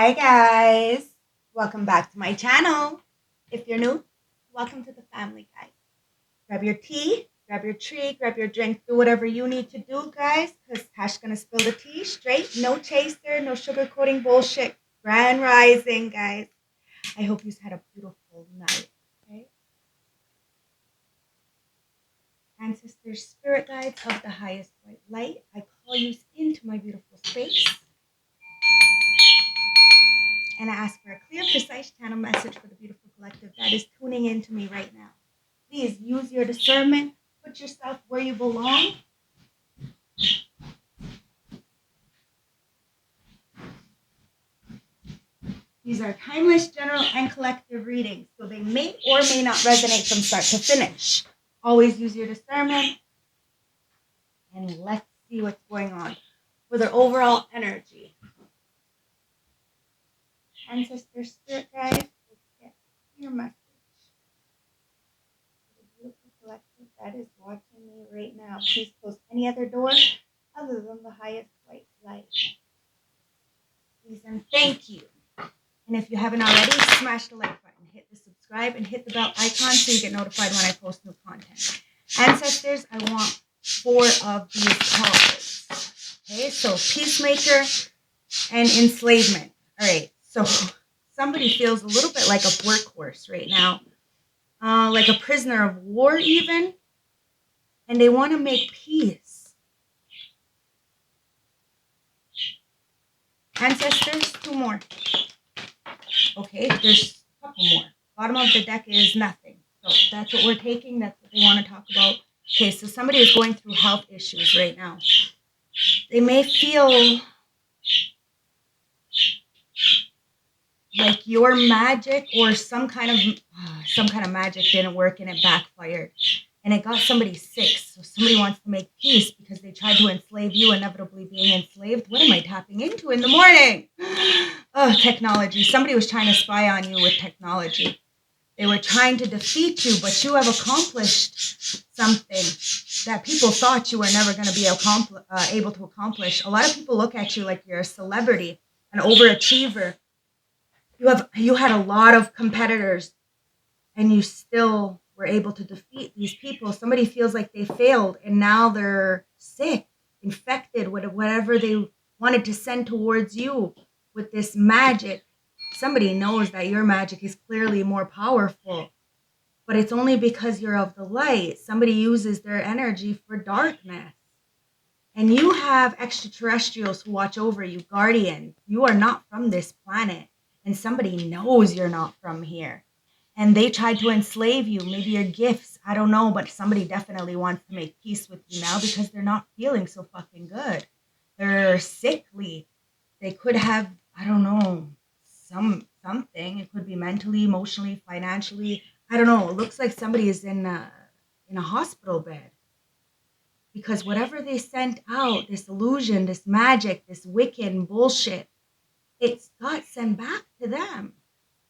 Hi guys, welcome back to my channel. If you're new, welcome to the family, guys. Grab your tea, grab your tree, grab your drink, do whatever you need to do, guys, because Tash gonna spill the tea straight. No chaser, no sugarcoating bullshit. Grand rising, guys. I hope you've had a beautiful night. Okay, ancestors, spirit guides of the highest white light, I call you into my beautiful space. And I ask for a clear, precise channel message for the beautiful collective that is tuning in to me right now. Please use your discernment. Put yourself where you belong. These are timeless, general, and collective readings, so they may or may not resonate from start to finish. Always use your discernment, and let's see what's going on for their overall energy. Ancestor spirit guide, let's get your message. The beautiful collective that is watching me right now. Please close any other door other than the highest white light. Please and thank you. And if you haven't already, smash the like button, hit the subscribe, and hit the bell icon so you get notified when I post new content. Ancestors, I want 4 of these cards. Okay, so peacemaker and enslavement. All right, so somebody feels a little bit like a workhorse right now, like a prisoner of war even, and they want to make peace. Ancestors, 2 more. Okay, there's a couple more. Bottom of the deck is nothing. So that's what we're taking. That's what they want to talk about. Okay, so somebody is going through health issues right now. They may feel like your magic or some kind of magic didn't work and it backfired. And it got somebody sick. So somebody wants to make peace because they tried to enslave you, inevitably being enslaved. What am I tapping into in the morning? Oh, technology. Somebody was trying to spy on you with technology. They were trying to defeat you, but you have accomplished something that people thought you were never going to be able to accomplish. A lot of people look at you like you're a celebrity, an overachiever. You had a lot of competitors, and you still were able to defeat these people. Somebody feels like they failed, and now they're sick, infected with whatever they wanted to send towards you with this magic. Somebody knows that your magic is clearly more powerful, but it's only because you're of the light. Somebody uses their energy for darkness. And you have extraterrestrials who watch over you, guardians. You are not from this planet, and somebody knows you're not from here. And they tried to enslave you, maybe your gifts, I don't know, but somebody definitely wants to make peace with you now because they're not feeling so fucking good. They're sickly. They could have, I don't know, something. It could be mentally, emotionally, financially. I don't know. It looks like somebody is in a hospital bed because whatever they sent out, this illusion, this magic, this Wiccan bullshit, it's got sent back to them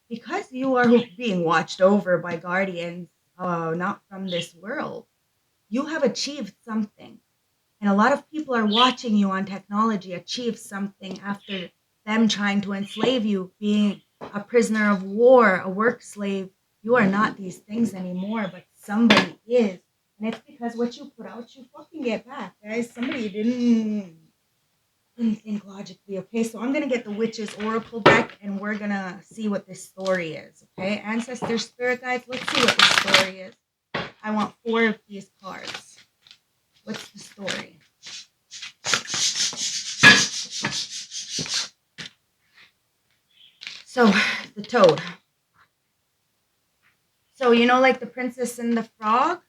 because you are being watched over by guardians, not from this world. You have achieved something. And a lot of people are watching you on technology achieve something after them trying to enslave you, being a prisoner of war, a work slave. You are not these things anymore, but somebody is. And it's because what you put out, you fucking get back, guys. Somebody didn't think logically. Okay, so I'm going to get the Witch's Oracle deck, and we're going to see what this story is. Okay, Ancestors, Spirit Guides, let's see what this story is. I want 4 of these cards. What's the story? So, the toad. So, you know, like the Princess and the Frog?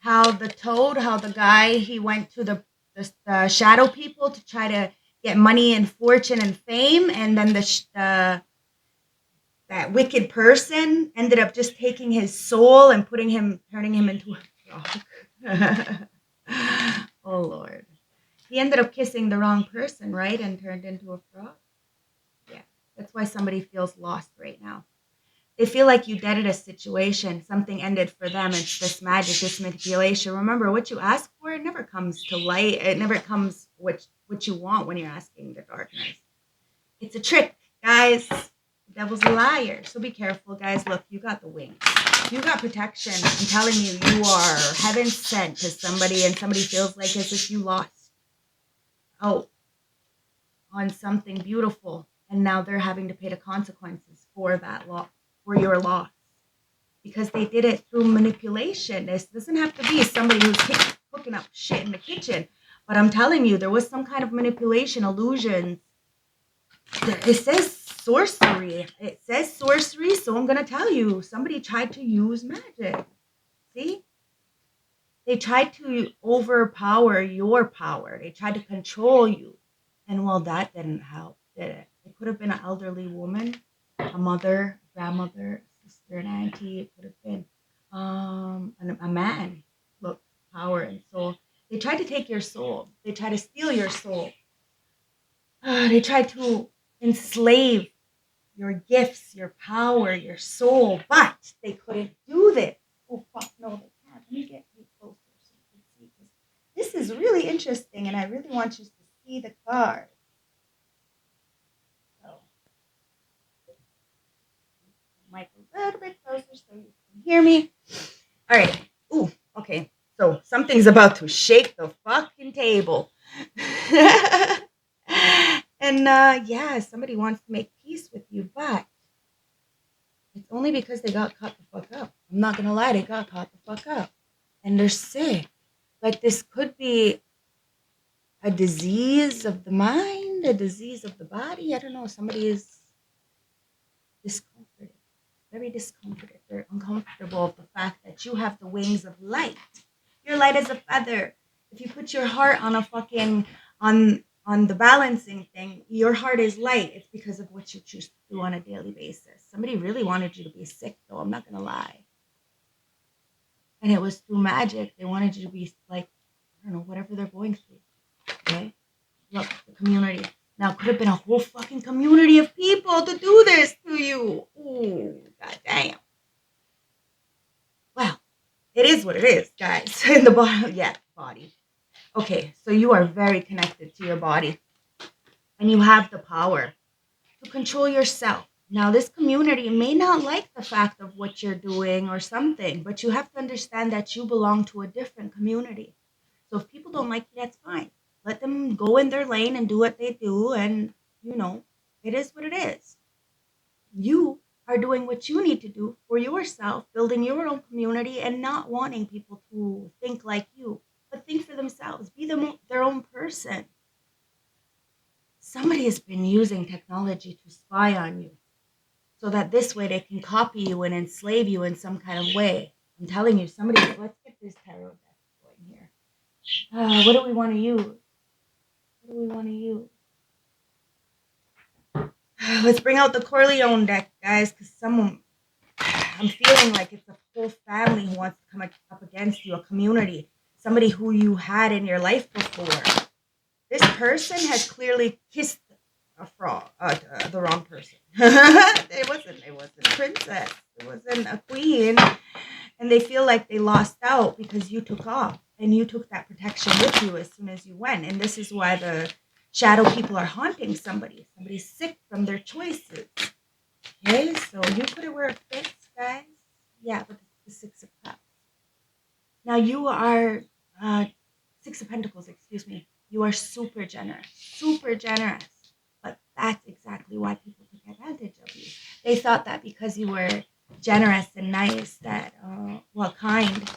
How the guy, he went to the shadow people to try to get money and fortune and fame, and then that wicked person ended up just taking his soul and turning him into a frog. Oh, Lord. He ended up kissing the wrong person, right? And turned into a frog. Yeah, that's why somebody feels lost right now. They feel like you deaded a situation. Something ended for them. It's this magic, this manipulation. Remember, what you ask for, it never comes to light. It never comes what you want when you're asking the darkness. It's a trick, guys. The devil's a liar. So be careful, guys. Look, you got the wings. You got protection. I'm telling you, you are heaven sent to somebody, and somebody feels like as if you lost out on something beautiful, and now they're having to pay the consequences for that loss, for your loss, because they did it through manipulation. This doesn't have to be somebody who's cooking up shit in the kitchen, but I'm telling you, there was some kind of manipulation, illusions. It says sorcery. It says sorcery, so I'm gonna tell you, somebody tried to use magic. See? They tried to overpower your power. They tried to control you. And well, that didn't help, did it? It could have been an elderly woman, a mother, grandmother, sister, an auntie. It could have been a man. Look, power and soul. They tried to take your soul. They tried to steal your soul. They tried to enslave your gifts, your power, your soul, but they couldn't do this. Oh, fuck, no, they can't. Let me get you closer so you can see. This is really interesting, and I really want you to see the card. So, mic a little bit closer so you can hear me. All right. Ooh, okay. So, something's about to shake the fucking table. And yeah, somebody wants to make peace with you, but it's only because they got caught the fuck up. I'm not gonna lie, they got caught the fuck up. And they're sick. Like, this could be a disease of the mind, a disease of the body. I don't know. Somebody is discomforted, very discomforted. They're uncomfortable with the fact that you have the wings of light. You're light as a feather. If you put your heart on a fucking on the balancing thing, your heart is light. It's because of what you choose to do on a daily basis. Somebody really wanted you to be sick, though. I'm not gonna lie. And it was through magic. They wanted you to be like, I don't know, whatever they're going through. Okay? Look, the community. Now, could have been a whole fucking community of people to do this to you. Ooh, goddamn. Well, it is what it is, guys. In the body, yeah, body. Okay, so you are very connected to your body, and you have the power to control yourself. Now, this community may not like the fact of what you're doing or something, but you have to understand that you belong to a different community. So if people don't like you, that's fine. Let them go in their lane and do what they do, and it is what it is. You are doing what you need to do for yourself, building your own community, and not wanting people to think like you, but think for themselves. Be their own person. Somebody has been using technology to spy on you so that this way they can copy you and enslave you in some kind of way. I'm telling you, let's get this tarot deck going here. What do we want to use? What do we want to use? Let's bring out the Corleone deck, guys, because I'm feeling like it's a whole family who wants to come up against you, a community, somebody who you had in your life before. This person has clearly kissed a frog, the wrong person. It wasn't a princess. It wasn't a queen. And they feel like they lost out because you took off and you took that protection with you as soon as you went. And this is why the shadow people are haunting somebody. Somebody's sick from their choices. Okay, so you put it where it fits, guys. Yeah, but the Six of Cups. Now you are Six of Pentacles, excuse me. You are super generous, super generous. But that's exactly why people took advantage of you. They thought that because you were generous and nice, that kind,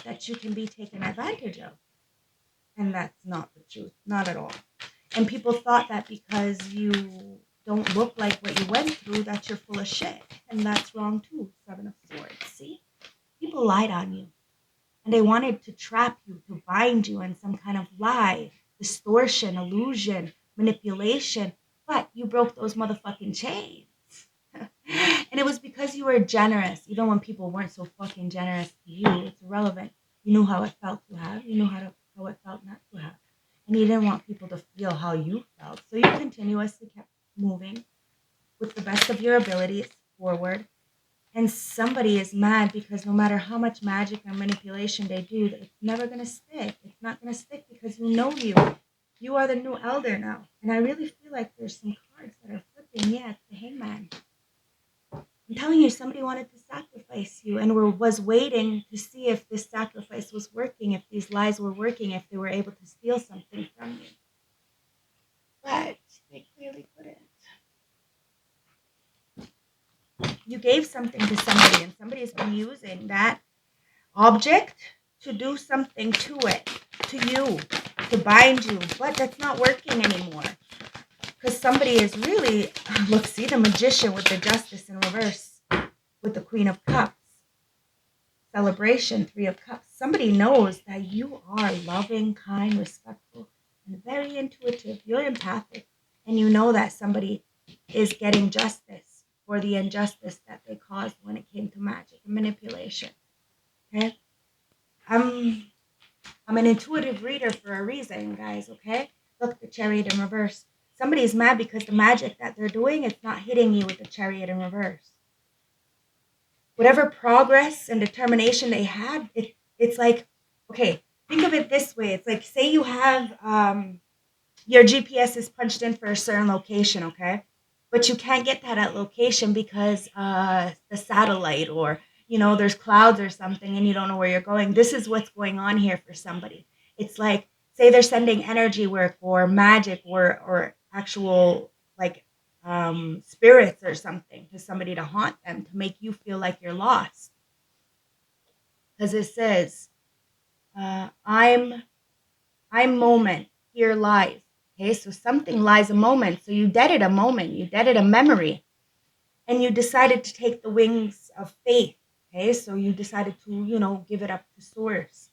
that you can be taken advantage of. And that's not the truth, not at all. And people thought that because you don't look like what you went through, that you're full of shit. And that's wrong too. Seven of Swords. See? People lied on you. And they wanted to trap you, to bind you in some kind of lie, distortion, illusion, manipulation. But you broke those motherfucking chains. And it was because you were generous. Even when people weren't so fucking generous to you, it's irrelevant. You knew how it felt to have. You knew how it felt not to have. And you didn't want people to feel how you felt. So you continuously kept moving with the best of your abilities forward. And somebody is mad because no matter how much magic or manipulation they do, it's never going to stick. It's not going to stick because you know you. You are the new elder now. And I really feel like there's some cards that are flipping. something. Yeah, it's the Hangman. I'm telling you, somebody wanted to sacrifice you and was waiting to see if this sacrifice was working, if these lies were working, if they were able to steal something from you. But they clearly couldn't. You gave something to somebody, and somebody's been using that object to do something to it, to you, to bind you. But that's not working anymore. Because somebody is really, look, see the Magician with the Justice in reverse, with the Queen of Cups. Celebration, Three of Cups. Somebody knows that you are loving, kind, respectful, and very intuitive. You're empathic, and you know that somebody is getting justice for the injustice that they caused when it came to magic and manipulation. Okay? I'm an intuitive reader for a reason, guys, okay? Look, the Chariot in reverse. Somebody's mad because the magic that they're doing, it's not hitting you with the Chariot in reverse. Whatever progress and determination they had, it's like, okay, think of it this way. It's like, say you have your GPS is punched in for a certain location, okay? But you can't get that at location because the satellite or, there's clouds or something and you don't know where you're going. This is what's going on here for somebody. It's like, say they're sending energy work or magic or actual, like, spirits or something to somebody to haunt them to make you feel like you're lost. Because it says, I'm moment, here lies. Okay, so something lies a moment. So you deaded a moment, you deaded a memory, and you decided to take the wings of faith. Okay, so you decided to, give it up to source.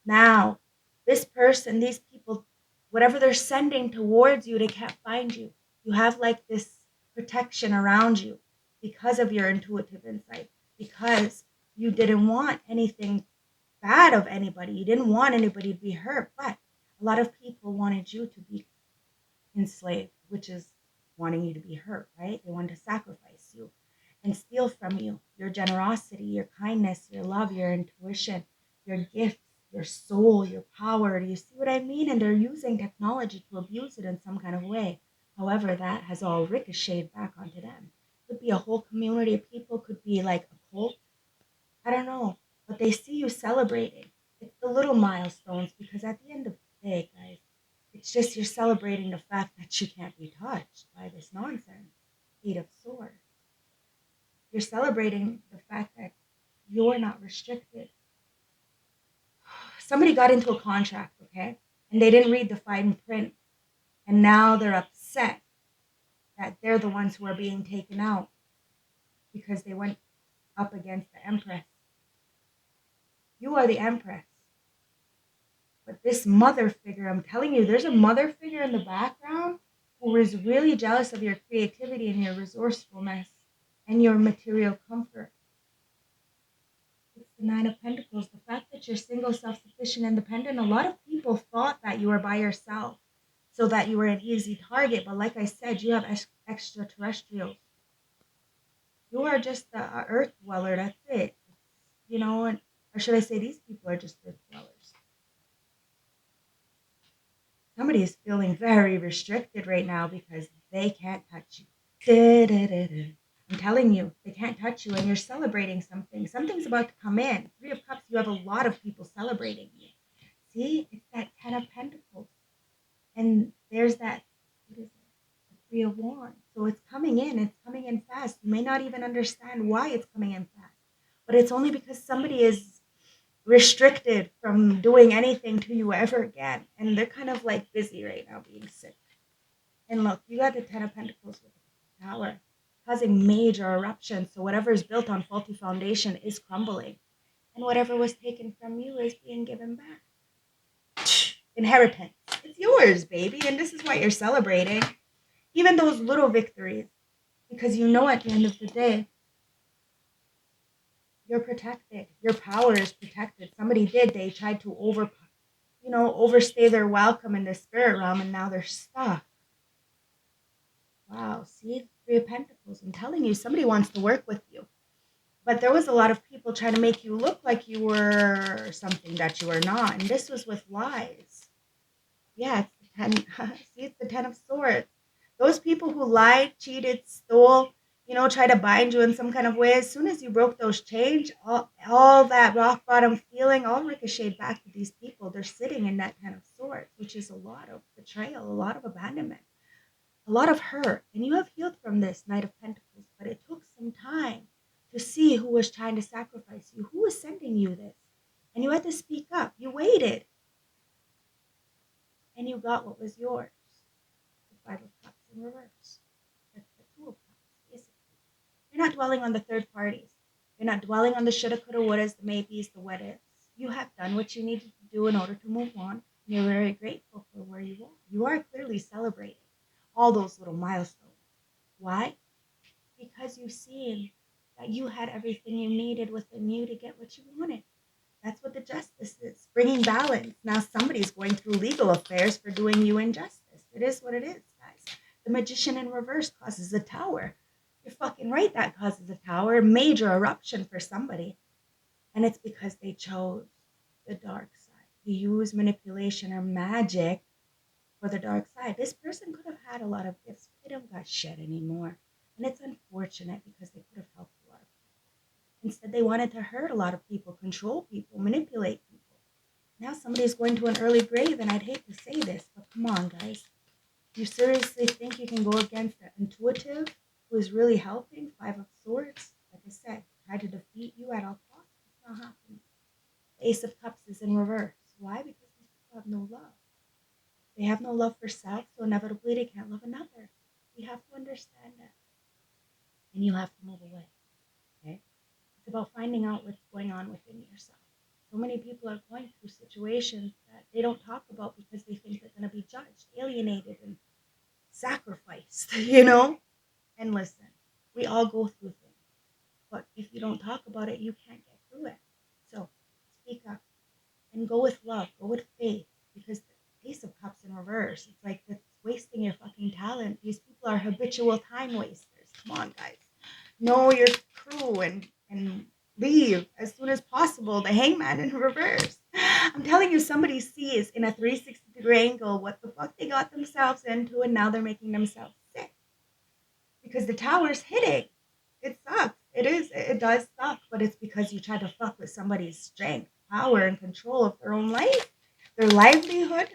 Now, this person, these people, whatever they're sending towards you, they can't find you. You have like this protection around you because of your intuitive insight, because you didn't want anything bad of anybody. You didn't want anybody to be hurt, but a lot of people wanted you to be enslaved, which is wanting you to be hurt, right? They wanted to sacrifice you and steal from you your generosity, your kindness, your love, your intuition, your gifts, your soul, your power. Do you see what I mean? And they're using technology to abuse it in some kind of way. However, that has all ricocheted back onto them. Could be a whole community of people, could be like a cult. I don't know. But they see you celebrating. It's the little milestones because at the end of the day, guys, it's just you're celebrating the fact that you can't be touched by this nonsense. Eight of Swords. You're celebrating the fact that you're not restricted. Somebody got into a contract, okay? And they didn't read the fine print. And now they're upset that they're the ones who are being taken out because they went up against the Empress. You are the Empress. But this mother figure, I'm telling you, there's a mother figure in the background who is really jealous of your creativity and your resourcefulness and your material comfort. It's the Nine of Pentacles. The fact that you're single, self-sufficient, independent. A lot of people thought that you were by yourself so that you were an easy target. But like I said, you have extraterrestrials. You are just a earth dweller. That's it. Or should I say these people are just earth dwellers. Somebody is feeling very restricted right now because they can't touch you. I'm telling you, they can't touch you and you're celebrating something. Something's about to come in. Three of Cups, you have a lot of people celebrating you. See, it's that Ten of Pentacles. And there's that, what is it? The Three of Wands. So it's coming in fast. You may not even understand why it's coming in fast. But it's only because somebody is restricted from doing anything to you ever again. And they're kind of like busy right now being sick. And look, you got the Ten of Pentacles with the Tower, causing major eruptions. So whatever is built on faulty foundation is crumbling. And whatever was taken from you is being given back. Inheritance. It's yours, baby. And this is why you're celebrating. Even those little victories. Because you know at the end of the day, you're protected. Your power is protected. Somebody did. They tried to overstay their welcome in the spirit realm, and now they're stuck. Wow. See, Three of Pentacles. I'm telling you, somebody wants to work with you. But there was a lot of people trying to make you look like you were something that you are not. And this was with lies. Yeah, it's the 10. See, it's the 10 of Swords. Those people who lied, cheated, stole, try to bind you in some kind of way, as soon as you broke those chains, all that rock bottom feeling all ricocheted back to these people. They're sitting in that 10 of swords, which is a lot of betrayal, a lot of abandonment, a lot of hurt. And you have healed from this, Knight of Pentacles, but it took some time to see who was trying to sacrifice you, who was sending you this. And you had to speak up. You waited, and you got what was yours. The Five of Cups in reverse. That's the Two of Cups, basically. You're not dwelling on the third parties. You're not dwelling on the shoulda, coulda, wouldas, the maybes, the what ifs. You have done what you needed to do in order to move on. And you're very grateful for where you are. You are clearly celebrating all those little milestones. Why? Because you've seen that you had everything you needed within you to get what you wanted. That's what the justice is, bringing balance. Now somebody's going through legal affairs for doing you injustice. It is what it is, guys. The Magician in reverse causes a tower. You're fucking right, that causes a tower, a major eruption for somebody. And it's because they chose the dark side. To use manipulation or magic for the dark side. This person could have had a lot of gifts, but they don't got shit anymore. And it's unfortunate because they could have helped a lot of people. Instead, they wanted to hurt a lot of people, control people, manipulate people. Now somebody's going to an early grave, and I'd hate to say this, but come on, guys. You seriously think you can go against an intuitive who is really helping? Five of Swords, like I said, try to defeat you at all costs. It's not happening. The Ace of Cups is in reverse. Why? Because these people have no love. They have no love for self, so inevitably they can't love another. You have to understand that. And you have to move away. Okay? It's about finding out what's going on within yourself. So many people are going through situations that they don't talk about because they think they're going to be judged, alienated, and sacrificed, And listen, we all go through things. But if you don't talk about it, you can't get through it. So speak up and go with love, go with faith, because the Ace of Cups in reverse, it's like it's wasting your fucking talent. These people are habitual time wasters. Come on, guys. Know your crew and leave as soon as possible. The Hangman in reverse. I'm telling you, somebody sees in a 360-degree angle what the fuck they got themselves into, and now they're making themselves sick. Because the tower's hitting. It sucks. It does suck, but it's because you try to fuck with somebody's strength, power, and control of their own life, their livelihood.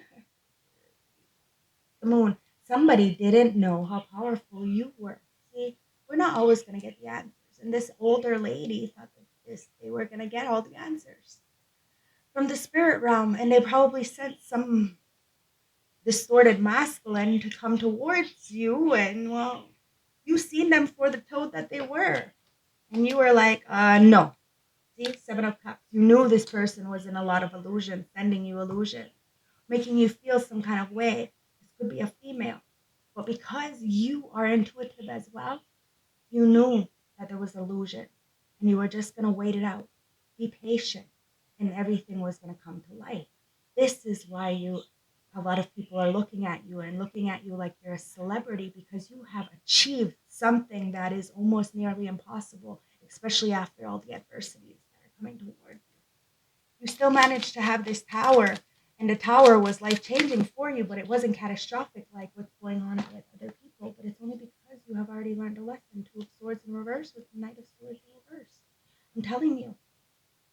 The Moon. Somebody didn't know how powerful you were. See, we're not always going to get the answers. And this older lady thought that they were going to get all the answers from the spirit realm, and they probably sent some distorted masculine to come towards you, and well, you seen them for the toad that they were, and you were like, no. See, Seven of Cups. You knew this person was in a lot of illusion, sending you illusion, making you feel some kind of way. This could be a female, but because you are intuitive as well, you knew that there was illusion, and you were just gonna wait it out, be patient, and everything was gonna come to light. This is why a lot of people are looking at you like you're a celebrity, because you have achieved something that is almost nearly impossible, especially after all the adversities that are coming towards you. You still managed to have this tower, and the tower was life-changing for you, but it wasn't catastrophic like what's going on with other people. But it's only because you have already learned a lesson. Two of Swords in reverse with the Knight of Swords in reverse. I'm telling you,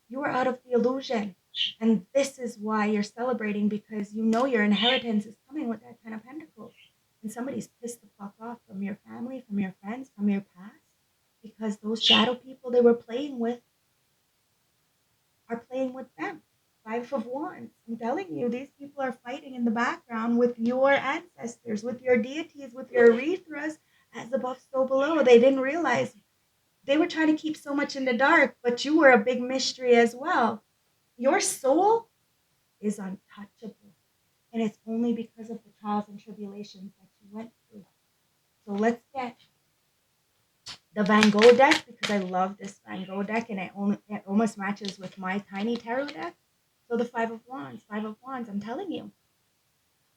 you are out of the illusion. And this is why you're celebrating, because you know your inheritance is coming with that Ten of Pentacles. And somebody's pissed the fuck off from your family, from your friends, from your past, because those shadow people they were playing with are playing with them. Five of Wands. I'm telling you, these people are fighting in the background with your ancestors, with your deities, with your Arithras, as above, so below. They didn't realize they were trying to keep so much in the dark, but you were a big mystery as well. Your soul is untouchable, and it's only because of the trials and tribulations that you went through. So let's get the Van Gogh deck, because I love this Van Gogh deck, and it almost matches with my tiny tarot deck. So the Five of Wands, I'm telling you,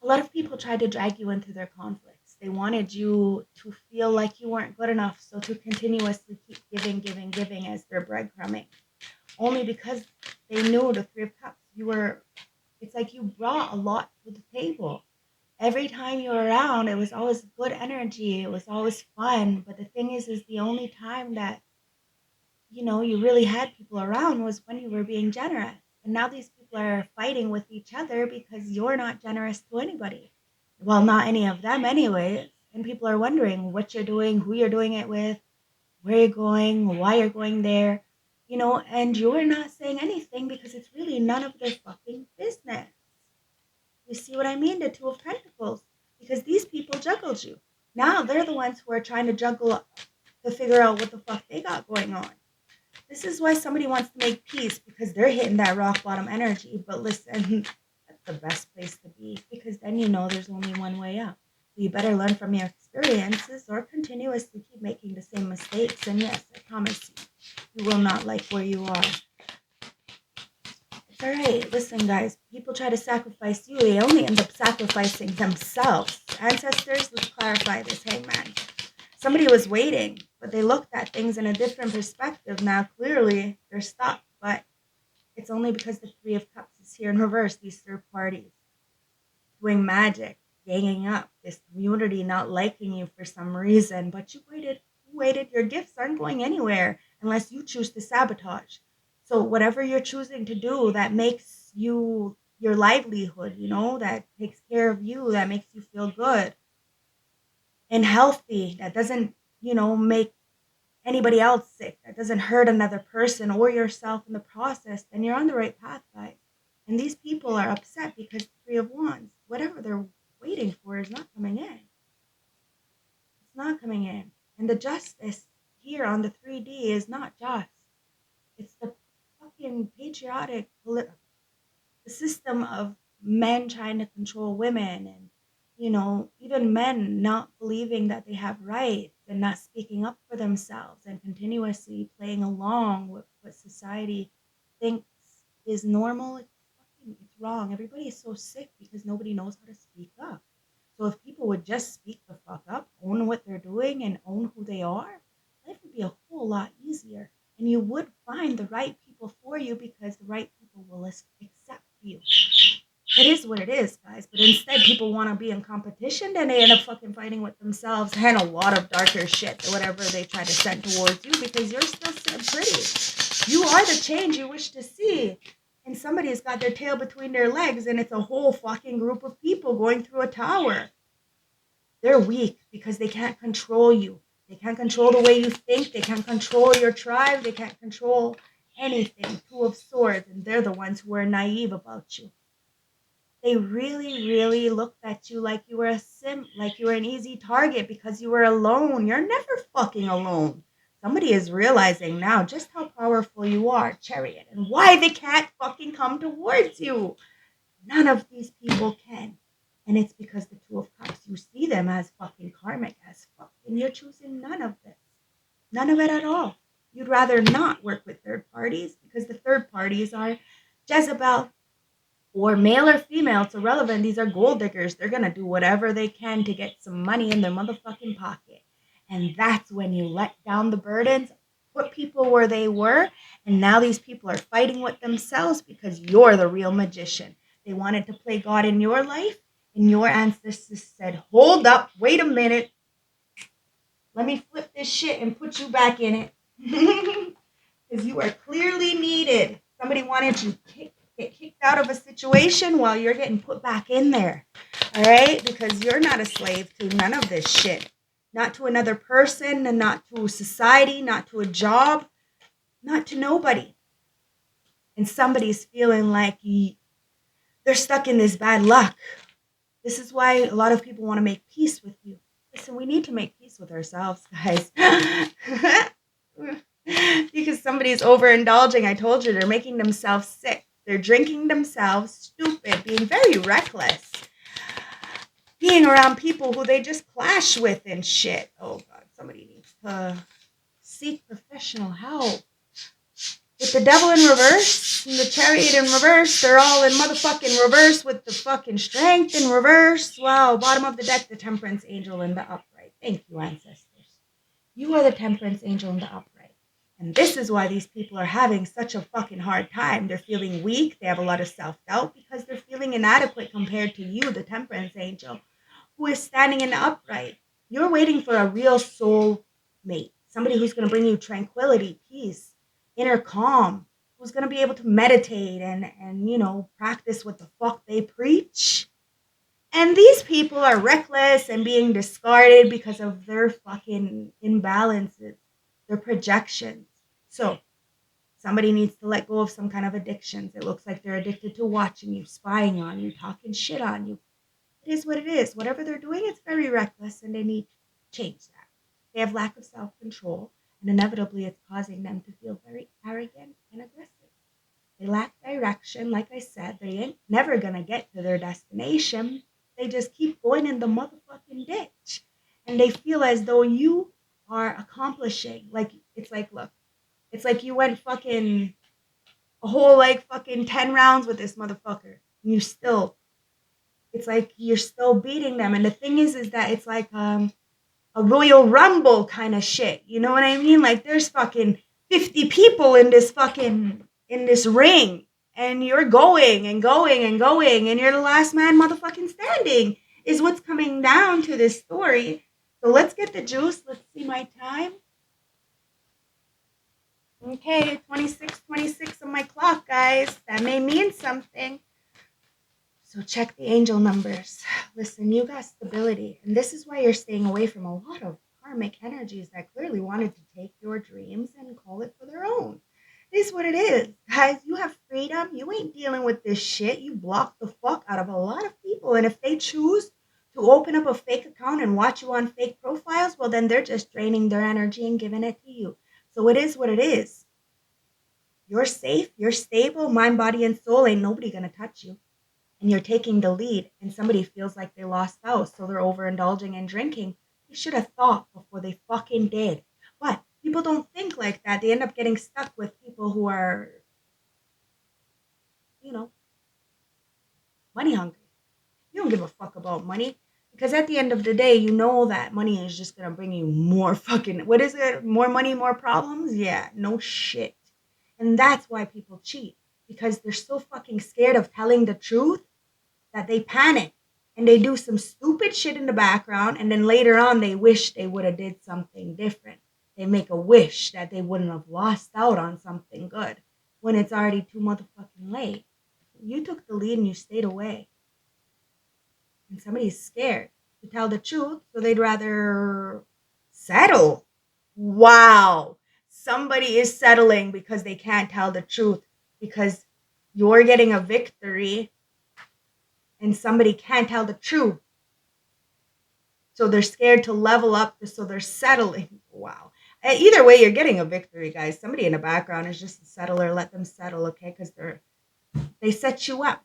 a lot of people tried to drag you into their conflicts. They wanted you to feel like you weren't good enough, so to continuously keep giving as they're breadcrumbing. Only because they knew the Three of Cups, it's like you brought a lot to the table. Every time you were around, it was always good energy. It was always fun. But the thing is the only time that, you really had people around was when you were being generous. And now these people are fighting with each other because you're not generous to anybody. Well, not any of them, anyways. And people are wondering what you're doing, who you're doing it with, where you're going, why you're going there, and you're not saying anything because it's really none of their fucking business. You see what I mean? The Two of Pentacles. Because these people juggled you. Now they're the ones who are trying to juggle to figure out what the fuck they got going on. This is why somebody wants to make peace, because they're hitting that rock bottom energy. But listen, that's the best place to be, because then there's only one way up. So you better learn from your experiences or continuously keep making the same mistakes. And yes, I promise you will not like where you are. It's all right. Listen, guys, people try to sacrifice you. They only end up sacrificing themselves. Ancestors, let's clarify this, Hangman. Somebody was waiting, but they looked at things in a different perspective. Now, clearly, they're stuck, but it's only because the Three of Cups is here in reverse, these third parties doing magic, ganging up, this community not liking you for some reason, but you waited. Your gifts aren't going anywhere unless you choose to sabotage. So whatever you're choosing to do that makes you your livelihood, that takes care of you, that makes you feel good and healthy, that doesn't, make anybody else sick, that doesn't hurt another person or yourself in the process, then you're on the right path, guys. And these people are upset because the Three of Wands, whatever they're waiting for is not coming in. It's not coming in. And the justice here on the 3D is not just. It's the fucking patriotic the system of men trying to control women, and even men not believing that they have rights and not speaking up for themselves and continuously playing along with what society thinks is normal. It's wrong. Everybody is so sick because nobody knows how to speak up. So if people would just speak the fuck up, own what they're doing and own who they are, life would be a whole lot easier. And you would find the right people for you because the right people will accept you. It is what it is, guys. But instead, people want to be in competition, then they end up fucking fighting with themselves and a lot of darker shit or whatever they try to send towards you because you're still sitting pretty. You are the change you wish to see. And somebody's got their tail between their legs, and it's a whole fucking group of people going through a tower. They're weak because they can't control you. They can't control the way you think. They can't control your tribe. They can't control anything. Two of Swords, and they're the ones who are naive about you. They really, really looked at you like you were a simp, like you were an easy target because you were alone. You're never fucking alone. Somebody is realizing now just how powerful you are, Chariot, and why they can't fucking come towards you. None of these people can. And it's because the Two of Cups, you see them as fucking karmic as fuck. And you're choosing none of this. None of it at all. You'd rather not work with third parties because the third parties are Jezebel, or male or female, it's irrelevant. These are gold diggers. They're going to do whatever they can to get some money in their motherfucking pocket. And that's when you let down the burdens, put people where they were, and now these people are fighting with themselves because you're the real magician. They wanted to play God in your life, and your ancestors said, hold up, wait a minute. Let me flip this shit and put you back in it. Because you are clearly needed. Somebody wanted you to get kicked out of a situation while you're getting put back in there. All right? Because you're not a slave to none of this shit. Not to another person, and not to society, not to a job, not to nobody. And somebody's feeling like they're stuck in this bad luck. This is why a lot of people want to make peace with you. Listen, we need to make peace with ourselves, guys. Because somebody's overindulging. I told you, they're making themselves sick. They're drinking themselves stupid, being very reckless, being around people who they just clash with and shit. Oh, God, somebody needs to seek professional help. With the Devil in reverse and the Chariot in reverse, they're all in motherfucking reverse with the fucking Strength in reverse. Wow, bottom of the deck, the Temperance Angel in the upright. Thank you, ancestors. You are the Temperance Angel in the upright. And this is why these people are having such a fucking hard time. They're feeling weak. They have a lot of self-doubt because they're feeling inadequate compared to you, the Temperance Angel. who is standing in the upright. You're waiting for a real soul mate, somebody who's going to bring you tranquility, peace, inner calm, who's going to be able to meditate and practice what the fuck they preach. And these people are reckless and being discarded because of their fucking imbalances, their projections. So somebody needs to let go of some kind of addictions. It looks like they're addicted to watching you, spying on you, talking shit on you. It is what it is. Whatever they're doing, it's very reckless and they need to change that. They have lack of self-control, and inevitably it's causing them to feel very arrogant and aggressive. They lack direction. Like I said, they ain't never going to get to their destination. They just keep going in the motherfucking ditch. And they feel as though you are accomplishing. Look, it's like you went fucking a whole fucking 10 rounds with this motherfucker. And it's like you're still beating them. And the thing is that it's like a Royal Rumble kind of shit. You know what I mean? Like there's fucking 50 people in this ring, and you're going and going and going, and you're the last man motherfucking standing is what's coming down to this story. So let's get the juice. Let's see my time. Okay, 26 on my clock, guys. That may mean something. So check the angel numbers. Listen, you got stability. And this is why you're staying away from a lot of karmic energies that clearly wanted to take your dreams and call it for their own. It is what it is. Guys, you have freedom. You ain't dealing with this shit. You block the fuck out of a lot of people. And if they choose to open up a fake account and watch you on fake profiles, well, then they're just draining their energy and giving it to you. So it is what it is. You're safe. You're stable. Mind, body, and soul. Ain't nobody going to touch you. And you're taking the lead, and somebody feels like they lost out, so they're overindulging and drinking. They should have thought before they fucking did. But people don't think like that. They end up getting stuck with people who are, money hungry. You don't give a fuck about money, because at the end of the day, you know that money is just going to bring you more fucking, what is it? More money, more problems? Yeah, no shit. And that's why people cheat, because they're so fucking scared of telling the truth that they panic and they do some stupid shit in the background, and then later on they wish they would have did something different. They make a wish that they wouldn't have lost out on something good when it's already too motherfucking late. You took the lead and you stayed away. And somebody's scared to tell the truth, so they'd rather settle. Wow. Somebody is settling because they can't tell the truth, because you're getting a victory and somebody can't tell the truth. So they're scared to level up, so they're settling. Wow. Either way, you're getting a victory, guys. Somebody in the background is just a settler. Let them settle, okay? Because they set you up.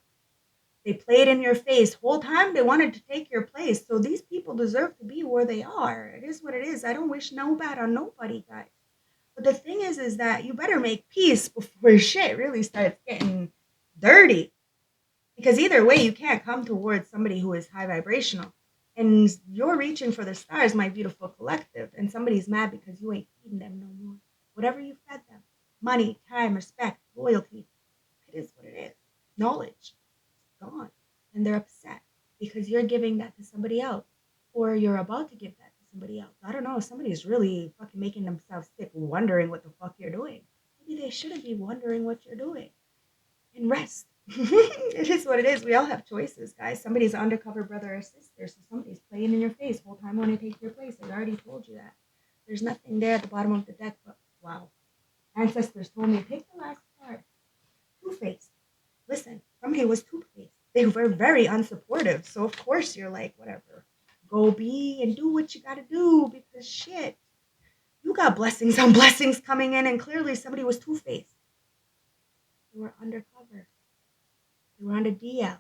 They played in your face. Whole time they wanted to take your place. So these people deserve to be where they are. It is what it is. I don't wish no bad on nobody, guys. But the thing is that you better make peace before shit really starts getting dirty. Because either way, you can't come towards somebody who is high vibrational. And you're reaching for the stars, my beautiful collective. And somebody's mad because you ain't feeding them no more. Whatever you fed them. Money, time, respect, loyalty. It is what it is. Knowledge. It's gone. And they're upset because you're giving that to somebody else. Or you're about to give that to somebody else. I don't know. Somebody's really fucking making themselves sick, wondering what the fuck you're doing. Maybe they shouldn't be wondering what you're doing. And rest. It is what it is. We all have choices, guys. Somebody's an undercover brother or sister, so somebody's playing in your face whole time wanting to take your place. I already told you that. There's nothing there at the bottom of the deck, but wow. Ancestors told me, take the last card. Two-Faced. Listen, somebody was two-faced. They were very unsupportive, so of course you're like, whatever. Go be and do what you gotta do, because shit. You got blessings on blessings coming in, and clearly somebody was two-faced. They were undercover. They were on a DL.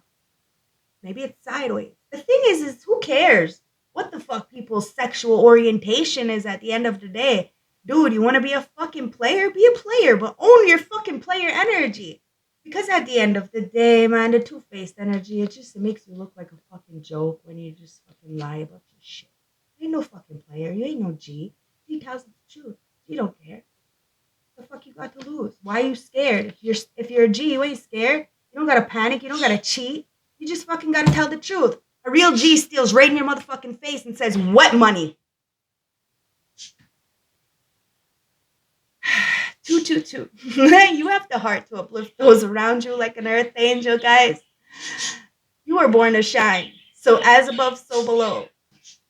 Maybe it's sideways. The thing is who cares what the fuck people's sexual orientation is at the end of the day? Dude, you want to be a fucking player? Be a player, but own your fucking player energy. Because at the end of the day, man, the two-faced energy, it makes you look like a fucking joke when you just fucking lie about your shit. You ain't no fucking player. You ain't no G. G tells the truth. G don't care. What the fuck you got to lose? Why are you scared? If you're a G, you ain't scared. You don't gotta panic. You don't gotta cheat. You just fucking gotta tell the truth. A real G steals right in your motherfucking face and says, what money? 222. You have the heart to uplift those around you like an earth angel, guys. You were born to shine. So as above, so below.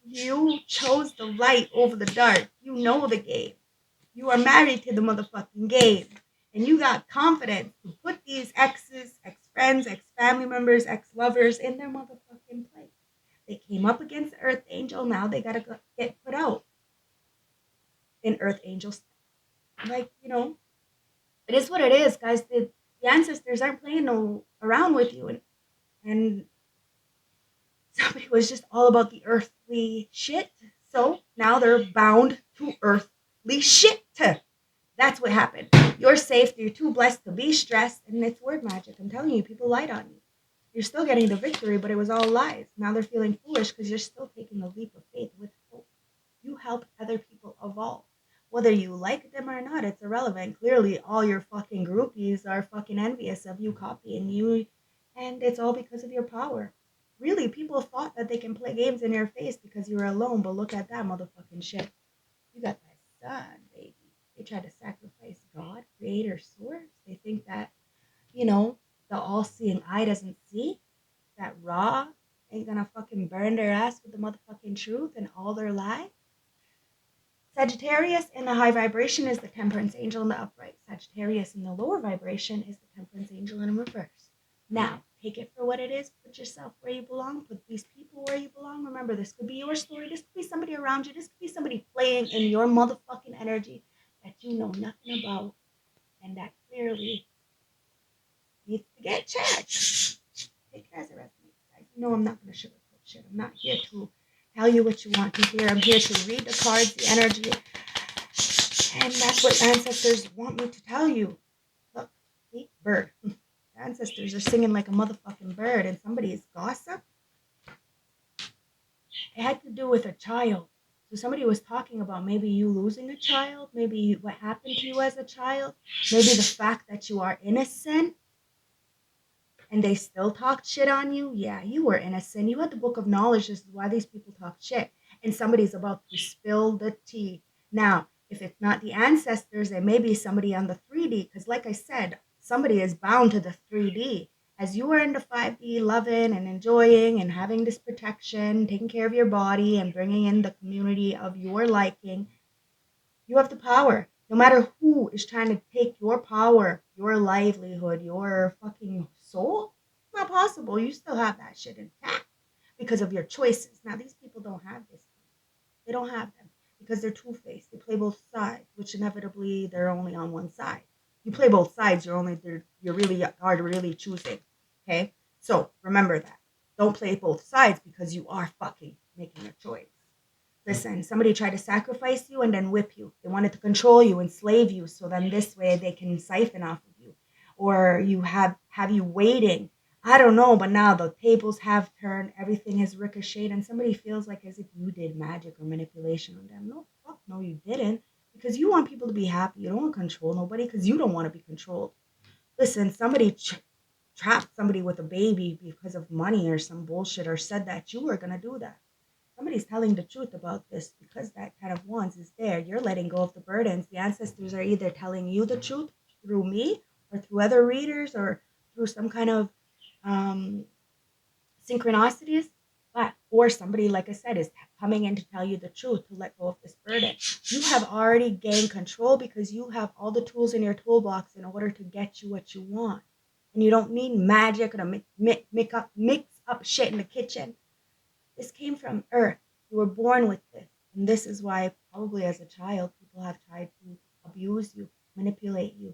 You chose the light over the dark. You know the game. You are married to the motherfucking game. And you got confidence to put these exes, ex-friends, ex-family members, ex-lovers in their motherfucking place. They came up against the Earth Angel. Now they gotta get put out in Earth Angels. Like, it is what it is, guys. The ancestors aren't playing no around with you. And somebody was just all about the earthly shit. So now they're bound to earthly shit. That's what happened. You're safe. You're too blessed to be stressed. And it's word magic. I'm telling you, people lied on you. You're still getting the victory, but it was all lies. Now they're feeling foolish because you're still taking a leap of faith with hope. You help other people evolve. Whether you like them or not, it's irrelevant. Clearly, all your fucking groupies are fucking envious of you copying you. And it's all because of your power. Really, people thought that they can play games in your face because you were alone, but look at that motherfucking shit. You got that son, baby. They try to sacrifice God, creator, source. They think that, the all-seeing eye doesn't see. That Ra ain't gonna fucking burn their ass with the motherfucking truth and all their lies. Sagittarius in the high vibration is the temperance angel in the upright. Sagittarius in the lower vibration is the temperance angel in reverse. Now, take it for what it is. Put yourself where you belong. Put these people where you belong. Remember, this could be your story. This could be somebody around you. This could be somebody playing in your motherfucking energy that you know nothing about and that clearly needs to get checked. Take it as it resonates, guys. You know I'm not going to sugarcoat shit. I'm not here to tell you what you want to hear. I'm here to read the cards, the energy. And that's what ancestors want me to tell you. Look, see, bird. Ancestors are singing like a motherfucking bird, and somebody's gossip. It had to do with a child. So somebody was talking about maybe you losing a child, maybe what happened to you as a child, maybe the fact that you are innocent, and they still talked shit on you. Yeah, you were innocent. You had the book of knowledge. This is why these people talk shit. And somebody's about to spill the tea. Now, if it's not the ancestors, it may be somebody on the 3D. Because like I said, somebody is bound to the 3D. As you are in the 5D, loving and enjoying and having this protection, taking care of your body and bringing in the community of your liking, you have the power. No matter who is trying to take your power, your livelihood, your fucking soul, it's not possible. You still have that shit intact because of your choices. Now, these people don't have this. They don't have them because they're two-faced. They play both sides, which inevitably they're only on one side. You play both sides, you're really choosing. Okay? So remember that. Don't play both sides because you are fucking making a choice. Listen, somebody tried to sacrifice you and then whip you. They wanted to control you, enslave you, so then this way they can siphon off of you. Or you have you waiting. I don't know, but now the tables have turned, everything has ricocheted, and somebody feels like as if you did magic or manipulation on them. No, fuck no, you didn't. Because you want people to be happy. You don't want to control nobody because you don't want to be controlled. Listen, somebody trapped somebody with a baby because of money or some bullshit or said that you were going to do that. Somebody's telling the truth about this because that kind of wands is there. You're letting go of the burdens. The ancestors are either telling you the truth through me or through other readers or through some kind of synchronicities, or somebody, like I said, is coming in to tell you the truth, to let go of this burden. You have already gained control because you have all the tools in your toolbox in order to get you what you want. And you don't need magic or to mix up shit in the kitchen. This came from Earth. You were born with this. And this is why probably as a child, people have tried to abuse you, manipulate you.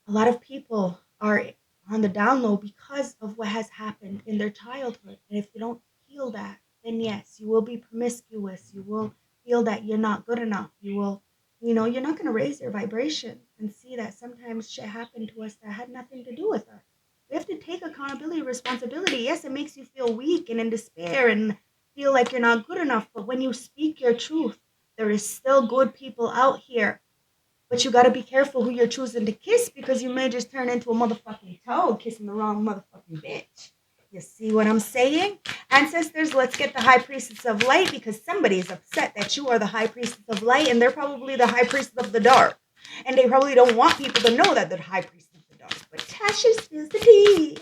A lot of people are on the down low because of what has happened in their childhood. And if you don't heal that, then yes, you will be promiscuous. You will feel that you're not good enough. You will, you're not going to raise your vibration and see that sometimes shit happened to us that had nothing to do with us. We have to take accountability, responsibility. Yes, it makes you feel weak and in despair and feel like you're not good enough. But when you speak your truth, there is still good people out here. But you got to be careful who you're choosing to kiss because you may just turn into a motherfucking toad kissing the wrong motherfucking bitch. You see what I'm saying? Ancestors, let's get the high priestess of light, because somebody's upset that you are the high priestess of light, and they're probably the high priestess of the dark. And they probably don't want people to know that they're the high priestess of the dark. But Tasha spills the tea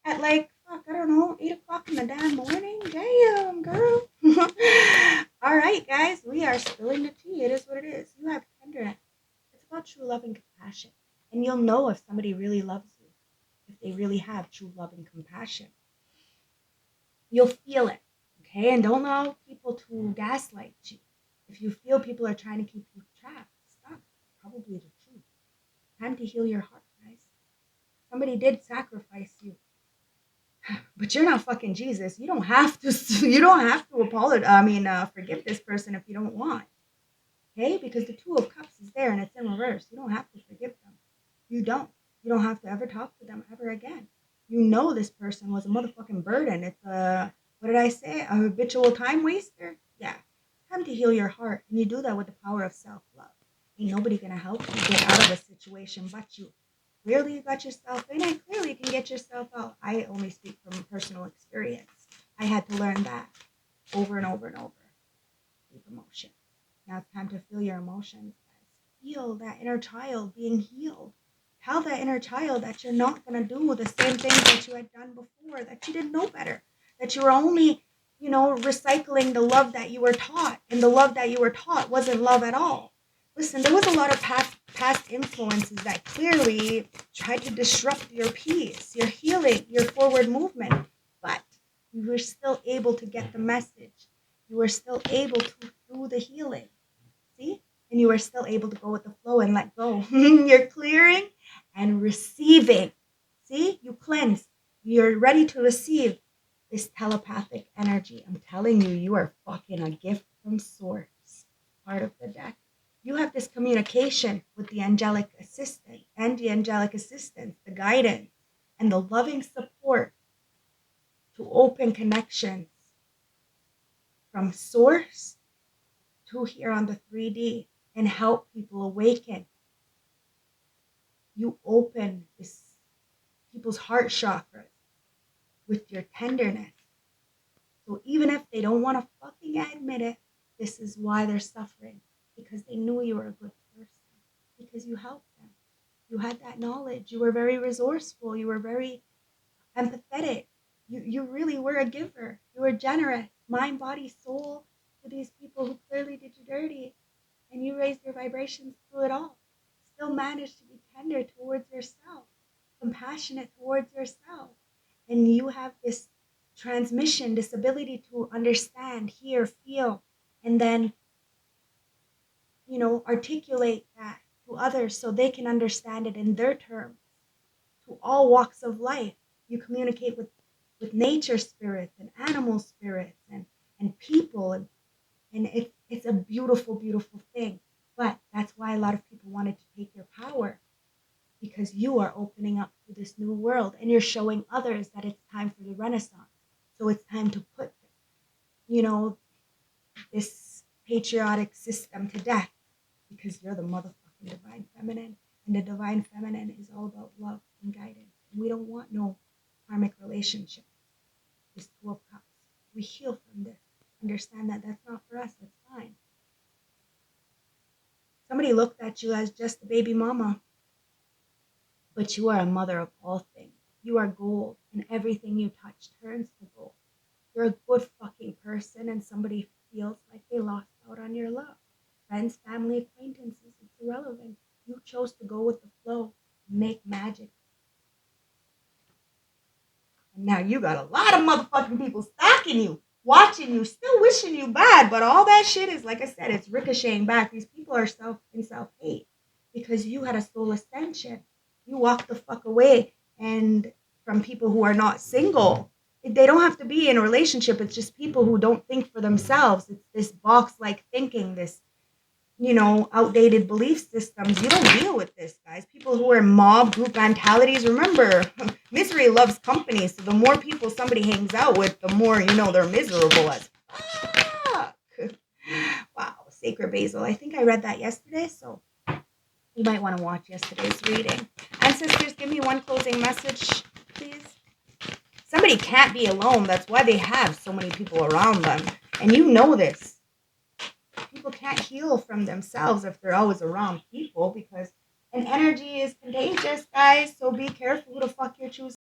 at like, fuck, I don't know, 8 o'clock in the damn morning. Damn, girl. All right, guys, we are spilling the tea. It is what it is. You have tenderness. It's about true love and compassion. And you'll know if somebody really loves you, if they really have true love and compassion. You'll feel it, okay? And don't allow people to gaslight you. If you feel people are trying to keep you trapped, stop. Probably the truth. Time to heal your heart, guys. Somebody did sacrifice you, but you're not fucking Jesus. You don't have to. You don't have to apologize. Forgive this person if you don't want. Okay, because the Two of Cups is there and it's in reverse. You don't have to forgive them. You don't. You don't have to ever talk to them ever again. You know this person was a motherfucking burden. It's what did I say? A habitual time waster? Yeah. Time to heal your heart. And you do that with the power of self-love. Ain't nobody gonna help you get out of a situation but you. Clearly you got yourself in it. Clearly you can get yourself out. I only speak from personal experience. I had to learn that over and over and over. Deep emotion. Now it's time to feel your emotions, guys. Feel that inner child being healed. Tell that inner child that you're not going to do the same things that you had done before, that you didn't know better, that you were only, recycling the love that you were taught, and the love that you were taught wasn't love at all. Listen, there was a lot of past influences that clearly tried to disrupt your peace, your healing, your forward movement, but you were still able to get the message. You were still able to do the healing. See? And you are still able to go with the flow and let go. You're clearing and receiving. See? You cleanse. You're ready to receive this telepathic energy. I'm telling you, you are fucking a gift from source. Part of the deck. You have this communication with the angelic assistant and the angelic assistance, the guidance, and the loving support to open connections from source to here on the 3D and help people awaken. You open people's heart chakras with your tenderness. So even if they don't want to fucking admit it, this is why they're suffering. Because they knew you were a good person. Because you helped them. You had that knowledge. You were very resourceful. You were very empathetic. You really were a giver. You were generous. Mind, body, soul to these people who clearly did you dirty. And you raised your vibrations through it all. Still managed to be tender towards yourself, compassionate towards yourself. And you have this transmission, this ability to understand, hear, feel, and then, articulate that to others so they can understand it in their terms. To all walks of life, you communicate with nature spirits and animal spirits and people, and it's a beautiful, beautiful thing. But that's why a lot of people wanted to take your power, because you are opening up to this new world and you're showing others that it's time for the Renaissance. So it's time to put, this patriotic system to death, because you're the motherfucking divine feminine. And the divine feminine is all about love and guidance. And we don't want no karmic relationship. This Two of Cups. We heal from this. Understand that that's not for us. That's fine. Somebody looked at you as just a baby mama. But you are a mother of all things. You are gold, and everything you touch turns to gold. You're a good fucking person, and somebody feels like they lost out on your love. Friends, family, acquaintances, it's irrelevant. You chose to go with the flow, make magic. And now you got a lot of motherfucking people stalking you, watching you, still wishing you bad. But all that shit is, like I said, it's ricocheting back. These people are self-hate because you had a soul ascension. You walk the fuck away and from people who are not single. They don't have to be in a relationship. It's just people who don't think for themselves. It's this box-like thinking, this, outdated belief systems. You don't deal with this, guys. People who are mob group mentalities. Remember, misery loves company. So the more people somebody hangs out with, the more, they're miserable as fuck. Wow, Sacred Basil. I think I read that yesterday, so you might want to watch yesterday's reading. Ancestors, give me one closing message, please. Somebody can't be alone. That's why they have so many people around them. And you know this. People can't heal from themselves if they're always around people because an energy is contagious, guys. So be careful who the fuck you're choosing